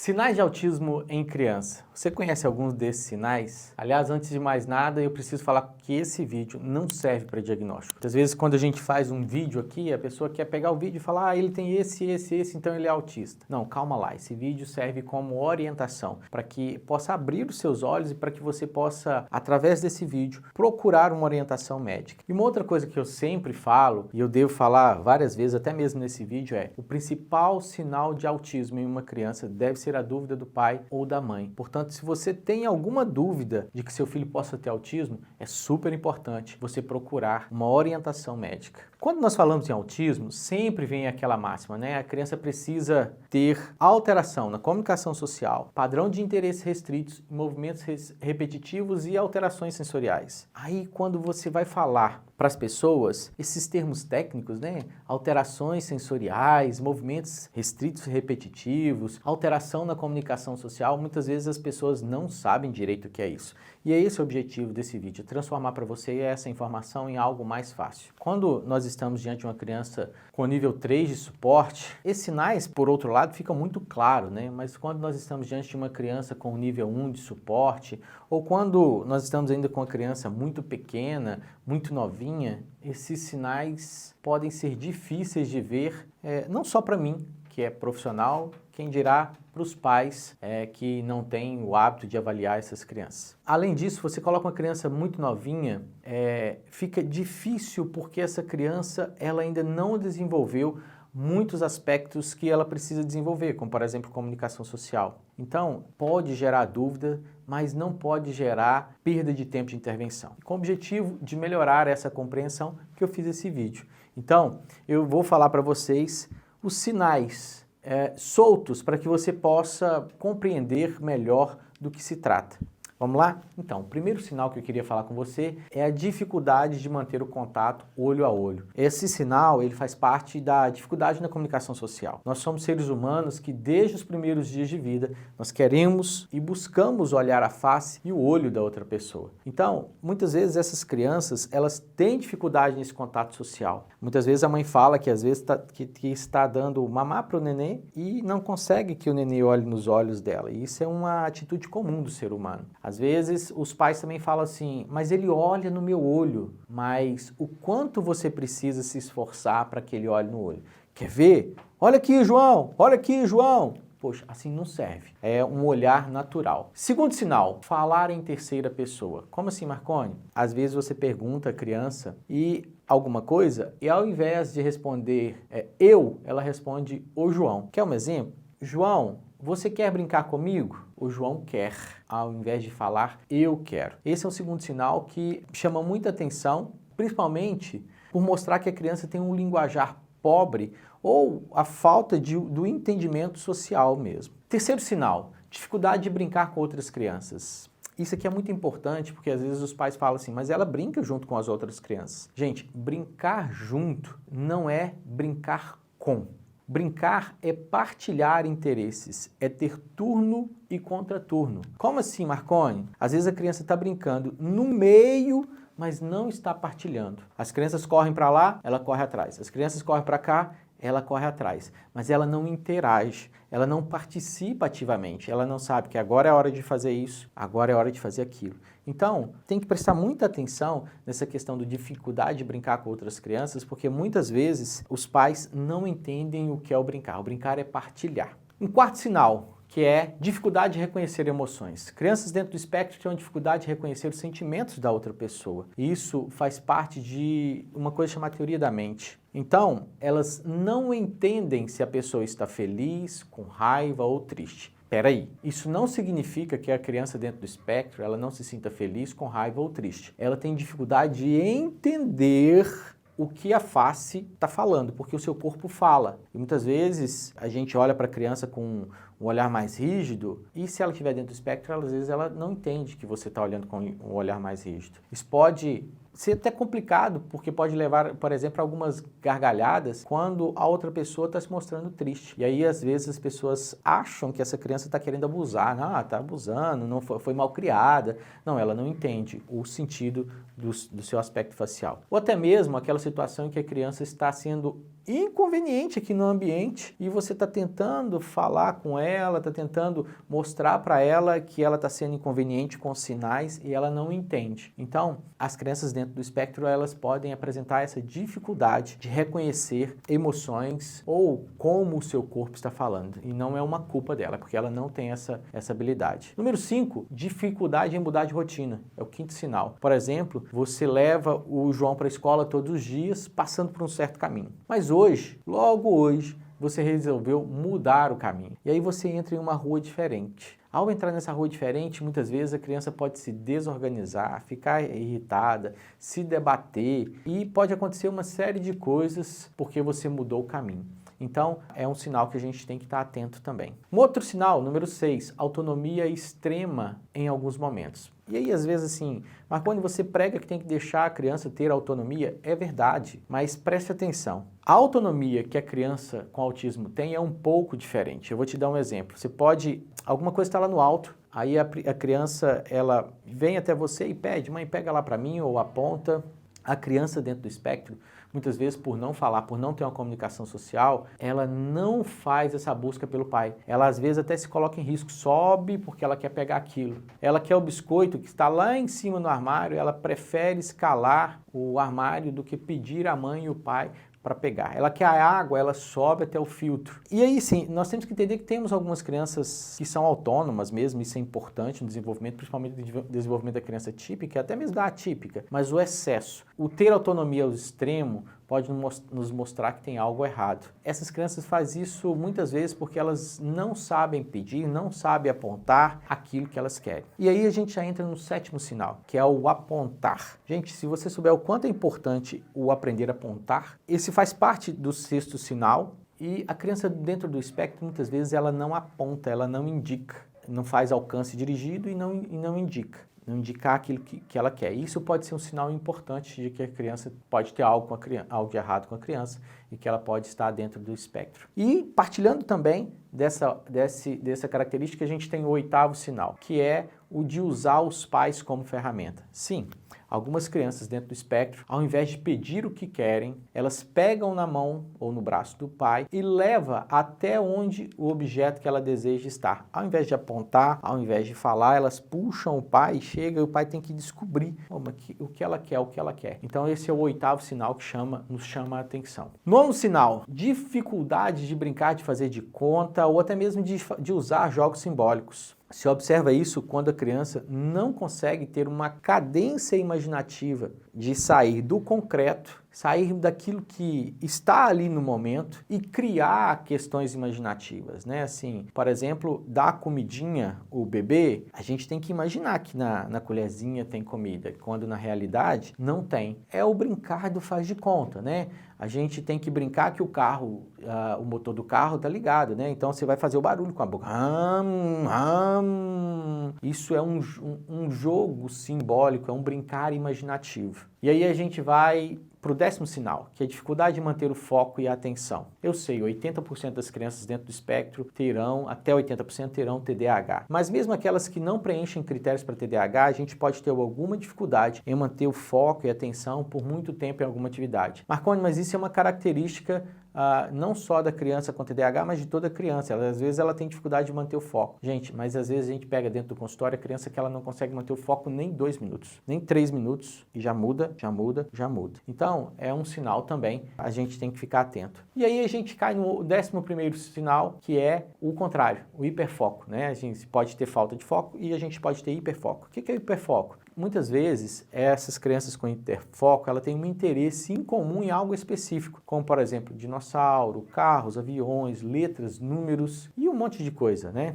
Sinais de autismo em criança. Você conhece alguns desses sinais? Aliás, antes de mais nada, eu preciso falar que esse vídeo não serve para diagnóstico. Muitas vezes, quando a gente faz um vídeo aqui, a pessoa quer pegar o vídeo e falar, ele tem esse, então ele é autista. Não, calma lá. Esse vídeo serve como orientação para que possa abrir os seus olhos e para que você possa, através desse vídeo, procurar uma orientação médica. E uma outra coisa que eu sempre falo, e eu devo falar várias vezes, até mesmo nesse vídeo, é o principal sinal de autismo em uma criança deve ser a dúvida do pai ou da mãe. Portanto, se você tem alguma dúvida de que seu filho possa ter autismo, é super importante você procurar uma orientação médica. Quando nós falamos em autismo, sempre vem aquela máxima, né? A criança precisa ter alteração na comunicação social, padrão de interesse restritos, movimentos repetitivos e alterações sensoriais. Aí, quando você vai falar para as pessoas, esses termos técnicos, né? Alterações sensoriais, movimentos restritos e repetitivos, alteração na comunicação social, muitas vezes as pessoas não sabem direito o que é isso. E é esse o objetivo desse vídeo, transformar para você essa informação em algo mais fácil. Quando nós estamos diante de uma criança com nível 3 de suporte, esses sinais, por outro lado, ficam muito claros, né? Mas quando nós estamos diante de uma criança com nível 1 de suporte, ou quando nós estamos ainda com uma criança muito pequena, muito novinha, esses sinais podem ser difíceis de ver, não só para mim, que é profissional, quem dirá para os pais que não têm o hábito de avaliar essas crianças. Além disso, você coloca uma criança muito novinha, fica difícil porque essa criança ela ainda não desenvolveu muitos aspectos que ela precisa desenvolver, como por exemplo comunicação social. Então, pode gerar dúvida, mas não pode gerar perda de tempo de intervenção. Com o objetivo de melhorar essa compreensão que eu fiz esse vídeo. Então, eu vou falar para vocês os sinais soltos para que você possa compreender melhor do que se trata. Vamos lá? Então, o primeiro sinal que eu queria falar com você é a dificuldade de manter o contato olho a olho. Esse sinal, ele faz parte da dificuldade na comunicação social. Nós somos seres humanos que desde os primeiros dias de vida, nós queremos e buscamos olhar a face e o olho da outra pessoa. Então, muitas vezes essas crianças, elas têm dificuldade nesse contato social. Muitas vezes a mãe fala que às vezes que está dando mamar para o nenê e não consegue que o nenê olhe nos olhos dela. E isso é uma atitude comum do ser humano. Às vezes os pais também falam assim, mas ele olha no meu olho, mas o quanto você precisa se esforçar para que ele olhe no olho? Quer ver? Olha aqui, João! Olha aqui, João! Poxa, assim não serve. É um olhar natural. Segundo sinal, falar em terceira pessoa. Como assim, Marconi? Às vezes você pergunta à criança e alguma coisa e ao invés de responder eu, ela responde o João. Quer um exemplo? João, você quer brincar comigo? O João quer, ao invés de falar eu quero. Esse é o segundo sinal que chama muita atenção, principalmente por mostrar que a criança tem um linguajar pobre ou a falta do entendimento social mesmo. Terceiro sinal, dificuldade de brincar com outras crianças. Isso aqui é muito importante porque às vezes os pais falam assim, mas ela brinca junto com as outras crianças. Gente, brincar junto não é brincar com. Brincar é partilhar interesses, é ter turno e contraturno. Como assim, Marconi? Às vezes a criança está brincando no meio, mas não está partilhando. As crianças correm para lá, ela corre atrás. As crianças correm para cá, ela corre atrás. Mas ela não interage, ela não participa ativamente. Ela não sabe que agora é hora de fazer isso, agora é hora de fazer aquilo. Então, tem que prestar muita atenção nessa questão da dificuldade de brincar com outras crianças, porque muitas vezes os pais não entendem o que é o brincar. O brincar é partilhar. Um quarto sinal, que é dificuldade de reconhecer emoções. Crianças dentro do espectro têm dificuldade de reconhecer os sentimentos da outra pessoa. E isso faz parte de uma coisa chamada teoria da mente. Então, elas não entendem se a pessoa está feliz, com raiva ou triste. Peraí, isso não significa que a criança dentro do espectro ela não se sinta feliz, com raiva ou triste. Ela tem dificuldade de entender o que a face está falando, porque o seu corpo fala. E muitas vezes a gente olha para a criança com um olhar mais rígido e se ela estiver dentro do espectro, às vezes ela não entende que você está olhando com um olhar mais rígido. Isso pode ser até complicado, porque pode levar, por exemplo, a algumas gargalhadas quando a outra pessoa está se mostrando triste. E aí, às vezes, as pessoas acham que essa criança está querendo abusar. Não, está abusando, não foi mal criada. Não, ela não entende o sentido do seu aspecto facial. Ou até mesmo aquela situação em que a criança está sendo inconveniente aqui no ambiente e você está tentando falar com ela, está tentando mostrar para ela que ela está sendo inconveniente com os sinais e ela não entende. Então, as crianças dentro do espectro, elas podem apresentar essa dificuldade de reconhecer emoções ou como o seu corpo está falando. E não é uma culpa dela, porque ela não tem essa habilidade. Número 5, dificuldade em mudar de rotina. É o quinto sinal. Por exemplo, você leva o João para a escola todos os dias, passando por um certo caminho. Mas hoje, logo hoje, você resolveu mudar o caminho. E aí você entra em uma rua diferente. Ao entrar nessa rua diferente, muitas vezes a criança pode se desorganizar, ficar irritada, se debater e pode acontecer uma série de coisas porque você mudou o caminho. Então, é um sinal que a gente tem que estar atento também. Um outro sinal, número 6, autonomia extrema em alguns momentos. E aí, às vezes, assim, mas quando você prega que tem que deixar a criança ter autonomia, é verdade, mas preste atenção. A autonomia que a criança com autismo tem é um pouco diferente. Eu vou te dar um exemplo. Você pode, alguma coisa está lá no alto, aí a criança, ela vem até você e pede, mãe, pega lá para mim, ou aponta. A criança dentro do espectro, muitas vezes por não falar, por não ter uma comunicação social, ela não faz essa busca pelo pai. Ela às vezes até se coloca em risco, sobe porque ela quer pegar aquilo. Ela quer o biscoito que está lá em cima no armário, ela prefere escalar o armário do que pedir à mãe e o pai para pegar. Ela quer a água, ela sobe até o filtro. E aí sim, nós temos que entender que temos algumas crianças que são autônomas mesmo, isso é importante no desenvolvimento, principalmente no desenvolvimento da criança típica, até mesmo da atípica, mas o excesso, o ter autonomia ao extremo, pode nos mostrar que tem algo errado. Essas crianças fazem isso muitas vezes porque elas não sabem pedir, não sabem apontar aquilo que elas querem. E aí a gente já entra no 7º sinal, que é o apontar. Gente, se você souber o quanto é importante o aprender a apontar, esse faz parte do 6º sinal e a criança dentro do espectro, muitas vezes, ela não aponta, ela não indica, não faz alcance dirigido e não indica. Não indicar aquilo que ela quer. Isso pode ser um sinal importante de que a criança pode ter algo de errado com a criança e que ela pode estar dentro do espectro. E partilhando também dessa característica, a gente tem o 8º sinal, que é o de usar os pais como ferramenta. Sim, algumas crianças dentro do espectro, ao invés de pedir o que querem, elas pegam na mão ou no braço do pai e leva até onde o objeto que ela deseja estar. Ao invés de apontar, ao invés de falar, elas puxam o pai e chega e o pai tem que descobrir o que ela quer, Então esse é o 8º sinal que nos chama a atenção. 9º sinal, dificuldade de brincar, de fazer de conta ou até mesmo de usar jogos simbólicos. Se observa isso quando a criança não consegue ter uma cadência imaginativa de sair do concreto, sair daquilo que está ali no momento e criar questões imaginativas, né? Assim, por exemplo, dar comidinha ao bebê, a gente tem que imaginar que na colherzinha tem comida, quando na realidade não tem. É o brincar do faz de conta, né? A gente tem que brincar que o motor do carro está ligado, né? Então você vai fazer o barulho com a boca. Isso é um jogo simbólico, é um brincar imaginativo. E aí a gente vai para o 10º sinal, que é a dificuldade de manter o foco e a atenção. Eu sei, 80% das crianças dentro do espectro até 80% terão TDAH. Mas mesmo aquelas que não preenchem critérios para TDAH, a gente pode ter alguma dificuldade em manter o foco e a atenção por muito tempo em alguma atividade. Marconi, mas isso é uma característica não só da criança com TDAH, mas de toda criança. Às vezes ela tem dificuldade de manter o foco. Gente, mas às vezes a gente pega dentro do consultório a criança que ela não consegue manter o foco nem 2 minutos, nem 3 minutos e já muda. Então, é um sinal também, a gente tem que ficar atento. E aí a gente cai no 11º sinal, que é o contrário, o hiperfoco, né? A gente pode ter falta de foco e a gente pode ter hiperfoco. O que é hiperfoco? Muitas vezes, essas crianças com hiperfoco, ela tem um interesse em comum em algo específico, como, por exemplo, dinossauro, carros, aviões, letras, números e um monte de coisa, né?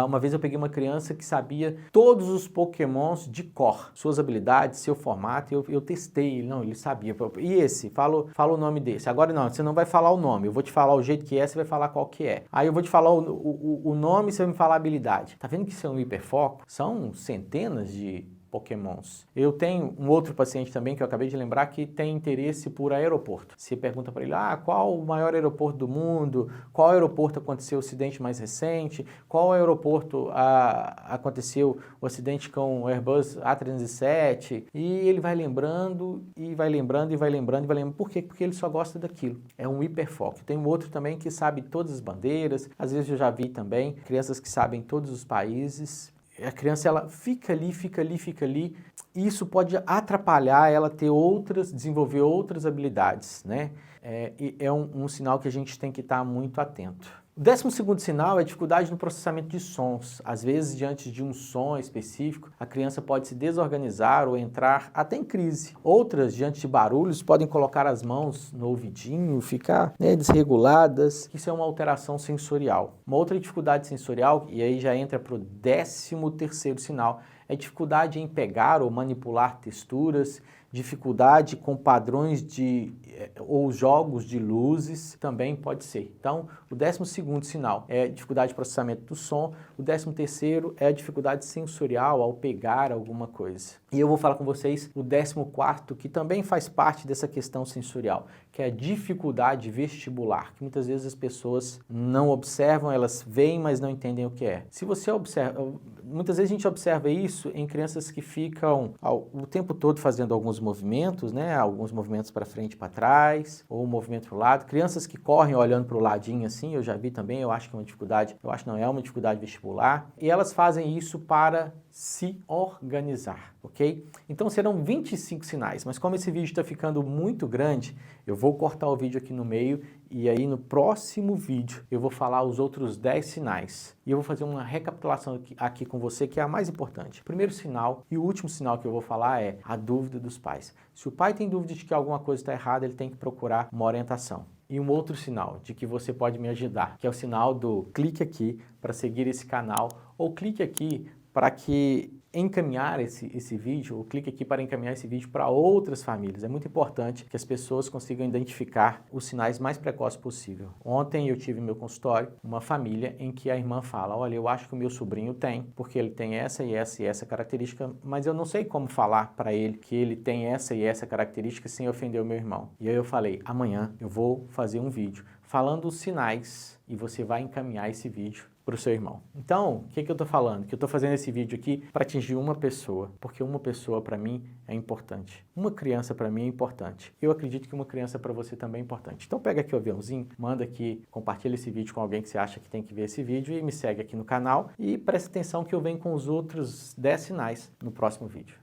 Uma vez eu peguei uma criança que sabia todos os pokémons de cor, suas habilidades, seu formato, e eu testei, ele sabia. E esse? Fala o nome desse. Agora não, você não vai falar o nome, eu vou te falar o jeito que é, você vai falar qual que é. Aí eu vou te falar o nome, você vai me falar a habilidade. Tá vendo que isso é um hiperfoco? São centenas de pokémons. Eu tenho um outro paciente também que eu acabei de lembrar que tem interesse por aeroporto. Você pergunta para ele, qual o maior aeroporto do mundo? Qual aeroporto aconteceu o acidente mais recente? Qual aeroporto aconteceu o acidente com o Airbus A307? E ele vai lembrando, e vai lembrando, e vai lembrando, e vai lembrando. Por quê? Porque ele só gosta daquilo. É um hiperfoco. Tem um outro também que sabe todas as bandeiras. Às vezes eu já vi também crianças que sabem todos os países. A criança, ela fica ali, fica ali, fica ali. E isso pode atrapalhar ela ter desenvolver outras habilidades, né? É um sinal que a gente tem que estar muito atento. O 12º sinal é a dificuldade no processamento de sons. Às vezes, diante de um som específico, a criança pode se desorganizar ou entrar até em crise. Outras, diante de barulhos, podem colocar as mãos no ouvidinho, ficar desreguladas. Isso é uma alteração sensorial. Uma outra dificuldade sensorial, e aí já entra para o 13º sinal, é dificuldade em pegar ou manipular texturas, dificuldade com padrões ou jogos de luzes, também pode ser. Então, o 12º sinal é dificuldade de processamento do som, o 13º é a dificuldade sensorial ao pegar alguma coisa. E eu vou falar com vocês o 14º, que também faz parte dessa questão sensorial, que é a dificuldade vestibular, que muitas vezes as pessoas não observam, elas veem, mas não entendem o que é. Se você observa, muitas vezes a gente observa isso em crianças que ficam o tempo todo fazendo alguns movimentos, né? Alguns movimentos para frente e para trás, ou um movimento para o lado. Crianças que correm olhando para o ladinho assim, eu já vi também, eu acho que é uma dificuldade, eu acho que não é uma dificuldade vestibular. E elas fazem isso para se organizar, ok? Então serão 25 sinais, mas como esse vídeo está ficando muito grande, eu vou cortar o vídeo aqui no meio e aí no próximo vídeo eu vou falar os outros 10 sinais. E eu vou fazer uma recapitulação aqui com você, que é a mais importante. O primeiro sinal e o último sinal que eu vou falar é a dúvida dos pais. Se o pai tem dúvida de que alguma coisa está errada, ele tem que procurar uma orientação. E um outro sinal de que você pode me ajudar, que é o sinal do clique aqui para seguir esse canal, ou clique aqui para encaminhar esse vídeo, ou clique aqui para encaminhar esse vídeo para outras famílias. É muito importante que as pessoas consigam identificar os sinais mais precoces possível. Ontem eu tive no meu consultório uma família em que a irmã fala, olha, eu acho que o meu sobrinho tem, porque ele tem essa e essa e essa característica, mas eu não sei como falar para ele que ele tem essa e essa característica sem ofender o meu irmão. E aí eu falei, amanhã eu vou fazer um vídeo falando os sinais e você vai encaminhar esse vídeo para o seu irmão. Então, o que eu estou falando? Que eu estou fazendo esse vídeo aqui para atingir uma pessoa, porque uma pessoa para mim é importante. Uma criança para mim é importante. Eu acredito que uma criança para você também é importante. Então pega aqui o aviãozinho, manda aqui, compartilha esse vídeo com alguém que você acha que tem que ver esse vídeo e me segue aqui no canal e presta atenção que eu venho com os outros 10 sinais no próximo vídeo.